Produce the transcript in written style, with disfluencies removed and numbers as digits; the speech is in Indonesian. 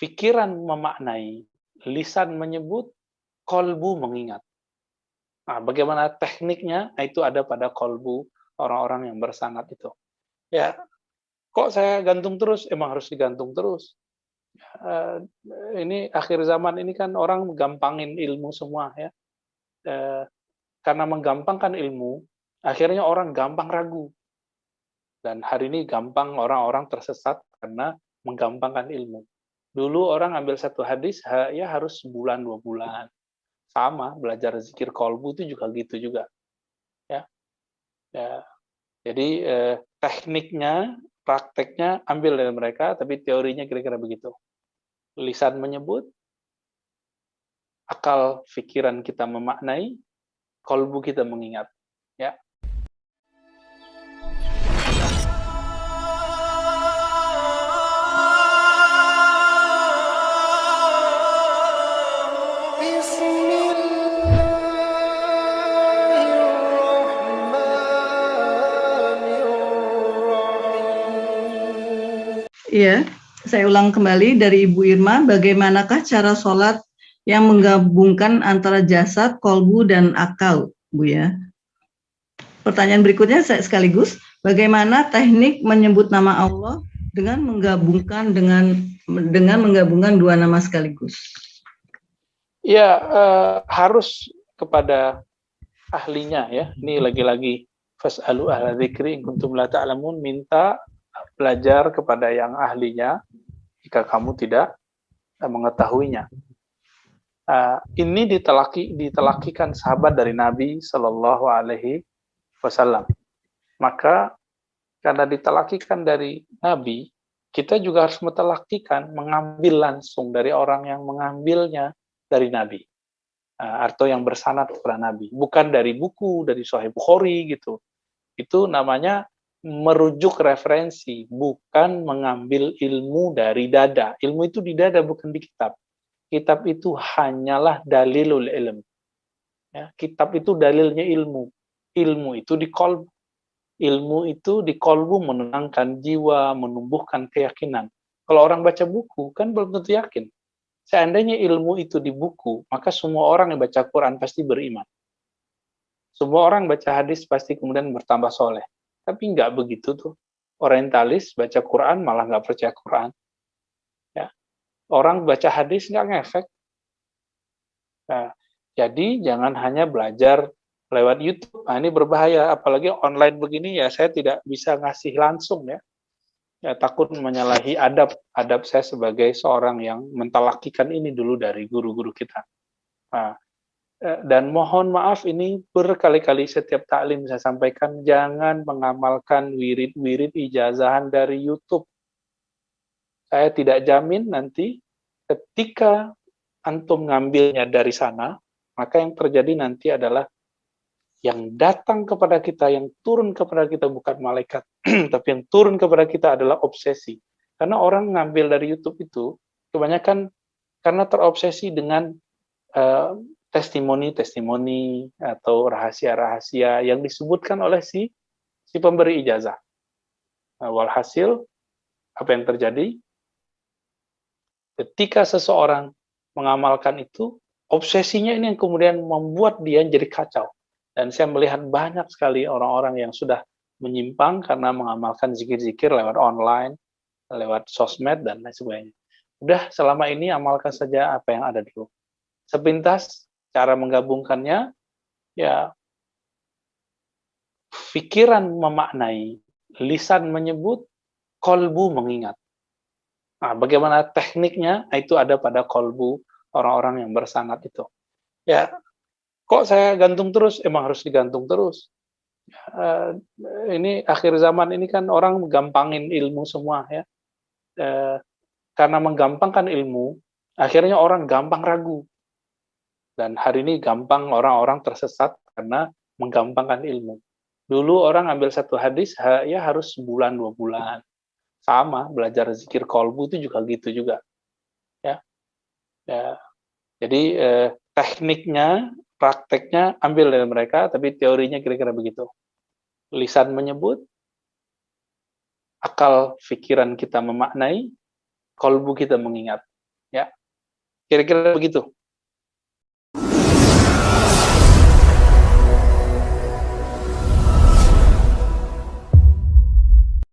pikiran memaknai, lisan menyebut, kolbu mengingat. Nah, bagaimana tekniknya? Itu ada pada kolbu orang-orang yang bersanad itu. Ya, kok saya gantung terus? Emang harus digantung terus. Ini akhir zaman ini kan orang gampangin ilmu semua ya. Karena menggampangkan ilmu, akhirnya orang gampang ragu. Dan hari ini gampang orang-orang tersesat karena menggampangkan ilmu. Dulu orang ambil satu hadis, ya harus sebulan, 2 bulan. Sama, belajar zikir kolbu itu juga gitu juga. Ya. Jadi tekniknya, prakteknya ambil dari mereka, tapi teorinya kira-kira begitu. Lisan menyebut, akal pikiran kita memaknai, kolbu kita mengingat. Ya. Iya, saya ulang kembali dari Ibu Irma, bagaimanakah cara sholat yang menggabungkan antara jasad, kolbu, dan akal, Bu ya? Pertanyaan berikutnya sekaligus, bagaimana teknik menyebut nama Allah dengan menggabungkan dua nama sekaligus? Ya, harus kepada ahlinya ya. Ini lagi-lagi fas'alu ahla dzikri in kuntum la ta'lamun, minta belajar kepada yang ahlinya jika kamu tidak mengetahuinya. Ini ditelakikan sahabat dari Nabi Shallallahu Alaihi Wasallam. Maka karena ditelakikan dari Nabi, kita juga harus mengambil langsung dari orang yang mengambilnya dari Nabi, atau yang bersanad kepada Nabi, bukan dari buku, dari Sahih Bukhari gitu. Itu namanya merujuk referensi, bukan mengambil ilmu dari dada. Ilmu itu di dada, bukan di kitab. Kitab itu hanyalah dalilul ilm. Ya, kitab itu dalilnya ilmu. Ilmu itu di kolbu. Ilmu itu di kolbu menenangkan jiwa, menumbuhkan keyakinan. Kalau orang baca buku, kan belum tentu yakin. Seandainya ilmu itu di buku, maka semua orang yang baca Quran pasti beriman. Semua orang baca hadis pasti kemudian bertambah soleh. Tapi nggak begitu tuh. Orientalis baca Quran malah nggak percaya Quran. Ya. Orang baca hadis nggak ngefek. Nah, jadi jangan hanya belajar lewat YouTube. Nah, ini berbahaya. Apalagi online begini ya, saya tidak bisa ngasih langsung ya. Ya, takut menyalahi adab saya sebagai seorang yang mentalakikan ini dulu dari guru-guru kita. Nah, dan mohon maaf ini berkali-kali setiap taklim saya sampaikan, jangan mengamalkan wirid-wirid ijazahan dari YouTube. Saya tidak jamin nanti ketika antum ngambilnya dari sana, maka yang terjadi nanti adalah yang datang kepada kita, yang turun kepada kita bukan malaikat, tapi yang turun kepada kita adalah obsesi. Karena orang ngambil dari YouTube itu, kebanyakan karena terobsesi dengan testimoni-testimoni atau rahasia-rahasia yang disebutkan oleh si pemberi ijazah. Walhasil, apa yang terjadi? Ketika seseorang mengamalkan itu, obsesinya ini yang kemudian membuat dia jadi kacau. Dan saya melihat banyak sekali orang-orang yang sudah menyimpang karena mengamalkan zikir-zikir lewat online, lewat sosmed, dan lain sebagainya. Udah, selama ini amalkan saja apa yang ada dulu. Sepintas, cara menggabungkannya, ya, pikiran memaknai, lisan menyebut, kolbu mengingat. Nah, bagaimana tekniknya? Itu ada pada kolbu orang-orang yang bersanad itu. Ya, kok saya gantung terus? Emang harus digantung terus. Ini akhir zaman ini kan orang gampangin ilmu semua ya. Karena menggampangkan ilmu, akhirnya orang gampang ragu. Dan hari ini gampang orang-orang tersesat karena menggampangkan ilmu. Dulu orang ambil satu hadis, ya harus sebulan, 2 bulan. Sama, belajar zikir kolbu itu juga gitu juga. Ya. Jadi tekniknya, prakteknya ambil dari mereka, tapi teorinya kira-kira begitu. Lisan menyebut, akal pikiran kita memaknai, kolbu kita mengingat. ya. Kira-kira begitu.